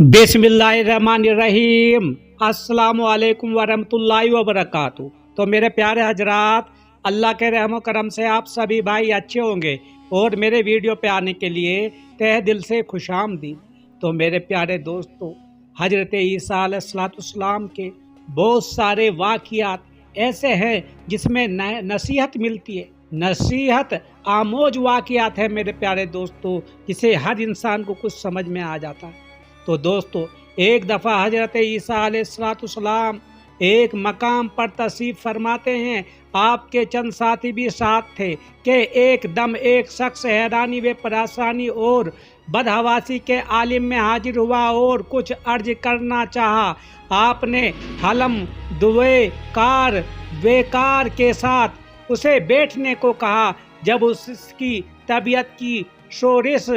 बिस्मिल्लाहिर्रहमानिर्रहीम अस्सलामु अलैकुम वरहमतुल्लाहि वबरकातुहू। तो मेरे प्यारे हजरात, अल्लाह के रहम करम से आप सभी भाई अच्छे होंगे और मेरे वीडियो पे आने के लिए तहे दिल से खुशामदीद। तो मेरे प्यारे दोस्तों, हजरत ईसा अलैहिस्सलाम के बहुत सारे वाक़ियात ऐसे हैं जिसमें नसीहत मिलती है, नसीहत आमोज वाक़ियात है मेरे प्यारे दोस्तों, जिसे हर इंसान को कुछ समझ में आ जाता है। तो दोस्तों, एक दफ़ा हजरत ईसा अलैहिस्सलाम एक मकाम पर तशरीफ़ फरमाते हैं। आपके चंद साथी भी साथ थे कि एकदम एक शख्स हैरानी व परेशानी और बदहवासी के आलिम में हाजिर हुआ और कुछ अर्ज करना चाहा। आपने हलम दुए कार बेकार के साथ उसे बैठने को कहा। जब उसकी तबीयत की शोरिश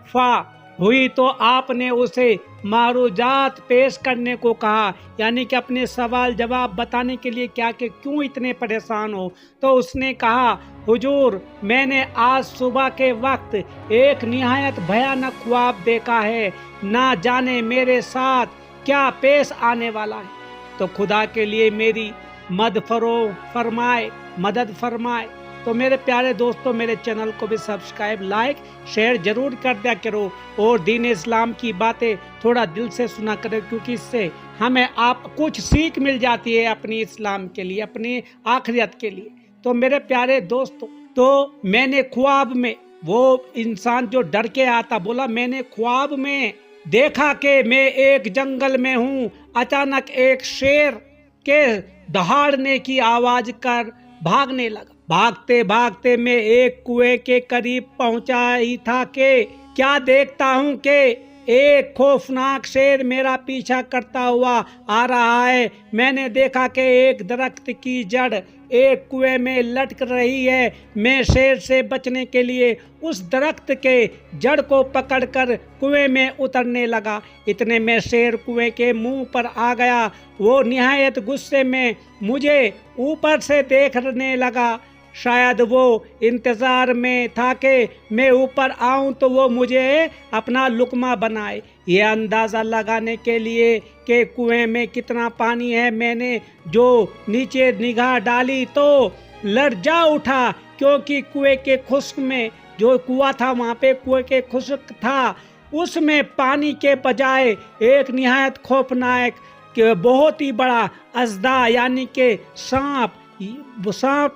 फा हुई तो आपने उसे मारूजात पेश करने को कहा, यानी कि अपने सवाल जवाब बताने के लिए क्या कि क्यों इतने परेशान हो। तो उसने कहा, हुजूर, मैंने आज सुबह के वक्त एक निहायत भयानक ख्वाब देखा है, ना जाने मेरे साथ क्या पेश आने वाला है। तो खुदा के लिए मेरी मदद फरमाए। तो मेरे प्यारे दोस्तों, मेरे चैनल को भी सब्सक्राइब लाइक शेयर जरूर कर दिया करो और दीन इस्लाम की बातें थोड़ा दिल से सुना करो, क्योंकि इससे हमें आप कुछ सीख मिल जाती है अपनी इस्लाम के लिए, अपनी आखिरत के लिए। तो मेरे प्यारे दोस्तों, तो मैंने ख्वाब में, वो इंसान जो डर के आता बोला, मैंने ख्वाब में देखा कि मैं एक जंगल में हूँ। अचानक एक शेर के दहाड़ने की आवाज कर भागने लगा। भागते भागते मैं एक कुएं के करीब पहुंचा ही था कि क्या देखता हूं कि एक खौफनाक शेर मेरा पीछा करता हुआ आ रहा है। मैंने देखा कि एक दरख्त की जड़ एक कुएं में लटक रही है। मैं शेर से बचने के लिए उस दरख्त के जड़ को पकड़कर कुएं में उतरने लगा। इतने में शेर कुएं के मुंह पर आ गया। वो निहायत गुस्से में मुझे ऊपर से देखने लगा। शायद वो इंतज़ार में था कि मैं ऊपर आऊं तो वो मुझे अपना लुकमा बनाए। ये अंदाज़ा लगाने के लिए कि कुएं में कितना पानी है, मैंने जो नीचे निगाह डाली तो लर्जा उठा, क्योंकि कुएं के खुश्क में, जो कुआं था वहाँ पे कुएं के खुश्क था, उसमें पानी के बजाय एक निहायत खौफनाक बहुत ही बड़ा अजदा यानी कि सांप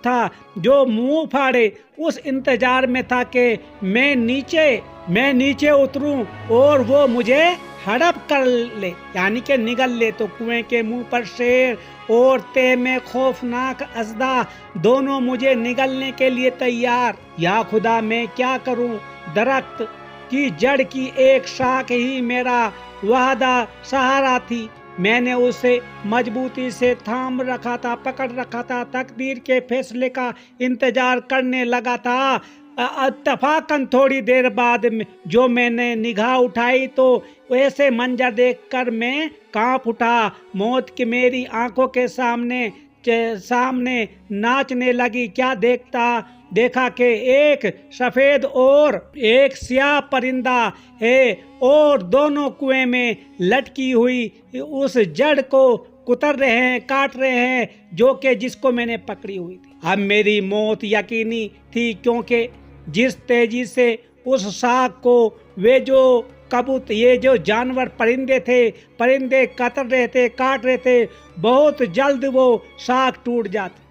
था जो मुंह फाड़े उस इंतजार में था कि मैं नीचे उतरूं और वो मुझे हड़प कर ले, यानी कि निगल ले। तो कुएं के मुंह पर शेर और तह में खौफनाक अजदा दोनों मुझे निगलने के लिए तैयार। या खुदा, मैं क्या करूं? दरख्त की जड़ की एक शाख ही मेरा वाहदा सहारा थी। मैंने उसे मजबूती से थाम रखा था, पकड़ रखा था, तकदीर के फैसले का इंतजार करने लगा था। इत्तफाकन थोड़ी देर बाद जो मैंने निगाह उठाई तो ऐसे मंजर देखकर मैं कांप उठा। मौत की मेरी आंखों के सामने नाचने लगी। क्या देखा कि एक सफ़ेद और एक स्याह परिंदा है और दोनों कुएं में लटकी हुई उस जड़ को कुतर रहे हैं, काट रहे हैं, जो कि जिसको मैंने पकड़ी हुई थी। अब मेरी मौत यकीनी थी, क्योंकि जिस तेजी से उस शाख को वे जो ये जो जानवर परिंदे कतर रहे थे, काट रहे थे, बहुत जल्द वो शाख टूट जाती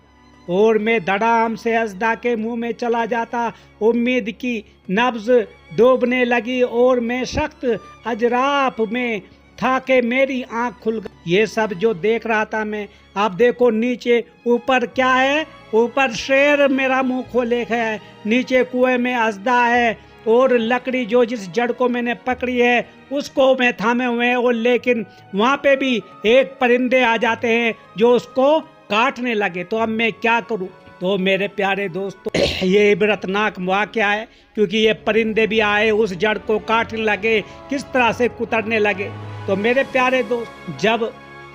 और मैं धड़ाम से अजदा के मुंह में चला जाता। उम्मीद की नब्ज डूबने लगी और मैं सख्त अजराफ में था कि मेरी आंख खुल गई। ये सब जो देख रहा था मैं, आप देखो नीचे, ऊपर क्या है? ऊपर शेर मेरा मुंह खोले है, नीचे कुएं में अजदा है और लकड़ी जो जिस जड़ को मैंने पकड़ी है उसको मैं थामे हुए हैं, और लेकिन वहाँ पे भी एक परिंदे आ जाते हैं जो उसको काटने लगे। तो अब मैं क्या करूं? तो मेरे प्यारे दोस्तों, ये इबरतनाक वाक़या है, क्योंकि ये परिंदे भी आए, उस जड़ को काटने लगे, किस तरह से कुतरने लगे। तो मेरे प्यारे दोस्त, जब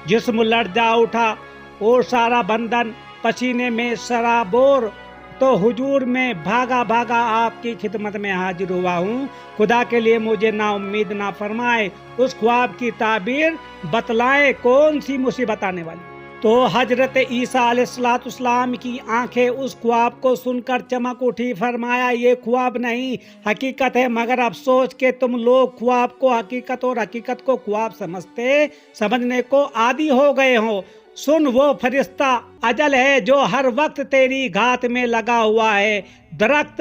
जिस्म लर्जा उठा और सारा बंदन पसीने में सराबोर तो हुजूर मैं भागा भागा आपकी खिदमत में हाजिर हुआ हूँ। खुदा के लिए मुझे ना उम्मीद ना फरमाए, उस ख्वाब की ताबीर बतलाएं कौन सी मुसीबत आने वाली। तो हजरत ईसा अलैहिस्सलाम की आंखें उस ख्वाब को सुनकर चमक उठी। फरमाया ये ख्वाब नहीं हकीकत है, मगर अफसोस के तुम लोग ख्वाब को हकीकत और हकीकत को ख्वाब समझने को आदी हो गए हो। सुन, वो फरिश्ता अजल है जो हर वक्त तेरी घात में लगा हुआ है। दरख्त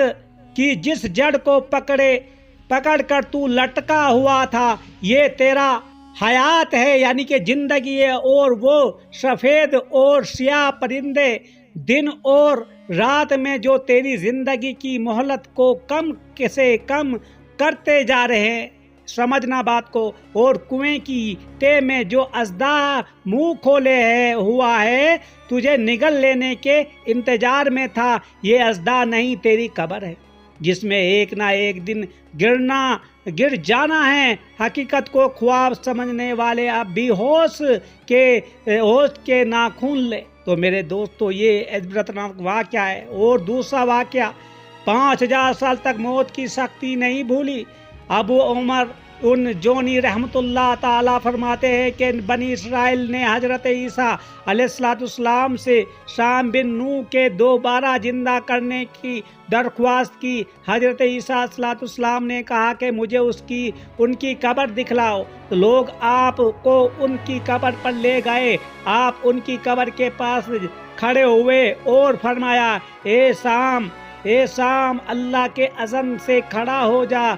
की जिस जड़ को पकड़ कर तू लटका हुआ था, ये तेरा हयात है, यानी कि जिंदगी है। और वो सफ़ेद और स्याह परिंदे दिन और रात में जो तेरी जिंदगी की मोहलत को कम से कम करते जा रहे हैं, समझना बात को। और कुएं की तह में जो अजदा मुंह खोले हुआ है, तुझे निगल लेने के इंतजार में था। ये अजदा नहीं, तेरी कब्र है, जिसमें एक ना एक दिन गिर जाना है। हकीकत को ख्वाब समझने वाले अब भी होश के नाखून ले। तो मेरे दोस्तों, ये इबरतनाक वाक़या है। और दूसरा वाक़या, 5000 साल तक मौत की सख्ती नहीं भूली। अबू उमर उन जोनी रहमतुल्लाह ताला फरमाते हैं कि बनी इसराइल ने हजरत ईसा अलैहिस्सलाम से शाम बिन नूह के दोबारा जिंदा करने की दरख्वास्त की। हजरत ईसा अलैहिस्सलाम ने कहा कि मुझे उनकी कब्र दिखलाओ। तो लोग आपको उनकी कब्र पर ले गए। आप उनकी कब्र के पास खड़े हुए और फरमाया, ए शाम अल्लाह के अज़न से खड़ा हो जा।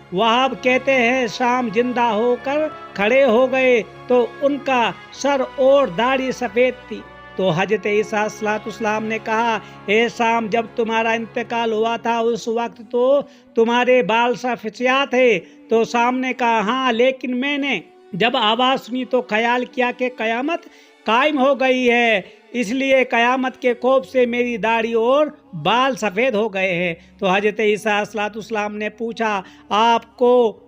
वहाब कहते हैं शाम जिंदा होकर खड़े हो गए तो उनका सर और दाढ़ी सफ़ेद थी। तो हजरत ईसा अलैहिस्सलाम ने कहा, ए शाम, जब तुम्हारा इंतकाल हुआ था उस वक्त तो तुम्हारे बाल सफ़ेद थे। तो शाम ने कहा, हाँ, लेकिन मैंने जब आवाज़ सुनी तो ख्याल किया कि क़यामत कायम हो गई है, इसलिए क़यामत के खौफ से मेरी दाढ़ी और बाल सफ़ेद हो गए हैं। तो हजरत ईसा अलैहिस्सलाम ने पूछा, आपको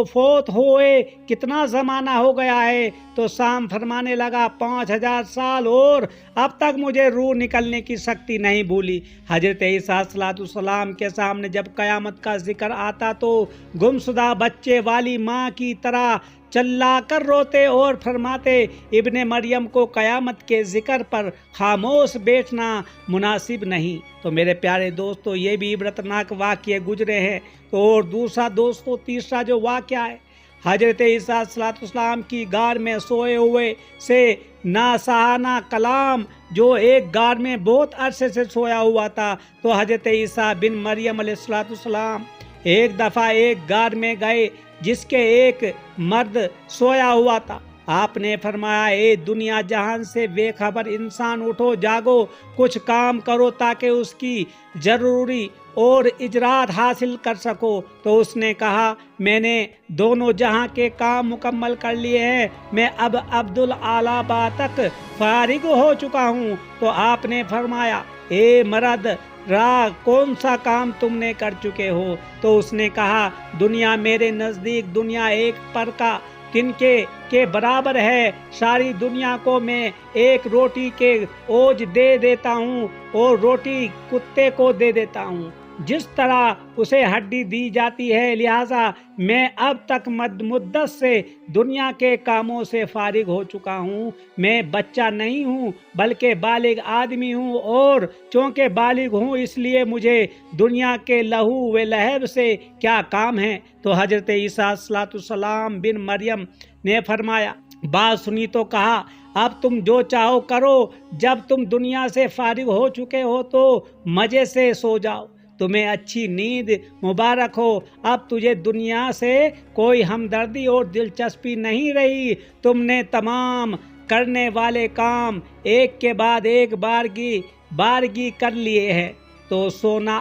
फौत हुए कितना ज़माना हो गया है? तो शाम फरमाने लगा, 5000 साल, और अब तक मुझे रूह निकलने की शक्ति नहीं भूली। हजरत ईसा अलैहिस्सलाम के सामने जब क़यामत का जिक्र आता तो गुमशुदा बच्चे वाली माँ की तरह चिल्ला कर रोते और फरमाते, इब्ने मरियम को क़यामत के ज़िक्र पर खामोश बैठना मुनासिब नहीं। तो मेरे प्यारे दोस्तों, ये भी इबरतनाक वाक़ये गुजरे हैं। तो और दूसरा दोस्तों, तीसरा जो वाक़या है, हजरत ईसा अलैहिस्सलाम की गार में सोए हुए से नासहाना कलाम, जो एक गार में बहुत अरसे से सोया हुआ था। तो हजरत ईसा बिन मरियम अलैहिस्सलाम एक दफ़ा एक गार में गए जिसके एक मर्द सोया हुआ था। आपने फरमाया, ए दुनिया जहान से बेखबर इंसान, उठो जागो, कुछ काम करो ताकि उसकी ज़रूरी और इजरात हासिल कर सको। तो उसने कहा, मैंने दोनों जहां के काम मुकम्मल कर लिए हैं, मैं अब अब्दुल आला तक फारिग हो चुका हूँ। तो आपने फरमाया, ए मर्द, कौन सा काम तुमने कर चुके हो? तो उसने कहा, दुनिया मेरे नज़दीक दुनिया एक पर का तिनके के बराबर है। सारी दुनिया को मैं एक रोटी के ओज दे देता हूँ और रोटी कुत्ते को दे देता हूँ, जिस तरह उसे हड्डी दी जाती है। लिहाजा मैं अब तक मुद्दत से दुनिया के कामों से फारिग हो चुका हूँ। मैं बच्चा नहीं हूँ बल्कि बालिग आदमी हूँ, और चूँकि बालिग हूँ इसलिए मुझे दुनिया के लहू व लहब से क्या काम है। तो हजरत ईसा अलैहिस्सलाम बिन मरियम ने फरमाया, बात सुनी तो कहा, अब तुम जो चाहो करो, जब तुम दुनिया से फारिग हो चुके हो तो मज़े से सो जाओ, तुम्हें अच्छी नींद मुबारक हो। अब तुझे दुनिया से कोई हमदर्दी और दिलचस्पी नहीं रही। तुमने तमाम करने वाले काम एक के बाद एक बारगी कर लिए हैं। तो सोना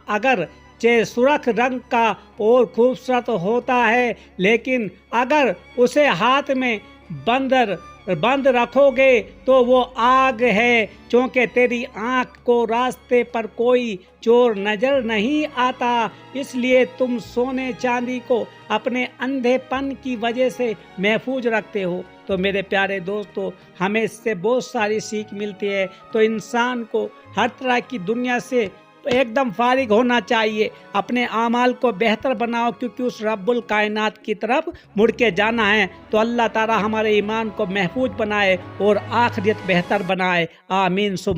अगर चे सुर्ख रंग का और खूबसूरत होता है, लेकिन अगर उसे हाथ में बंदर बंद रखोगे तो वो आग है, क्योंकि तेरी आँख को रास्ते पर कोई चोर नजर नहीं आता, इसलिए तुम सोने चांदी को अपने अंधेपन की वजह से महफूज रखते हो। तो मेरे प्यारे दोस्तों, हमें इससे बहुत सारी सीख मिलती है। तो इंसान को हर तरह की दुनिया से एकदम फारिग होना चाहिए, अपने आमाल को बेहतर बनाओ, क्योंकि उस रब्बुल कायनात की तरफ मुड़ के जाना है। तो अल्लाह ताला हमारे ईमान को महफूज बनाए और आखिरत बेहतर बनाए। आमीन सुम्मा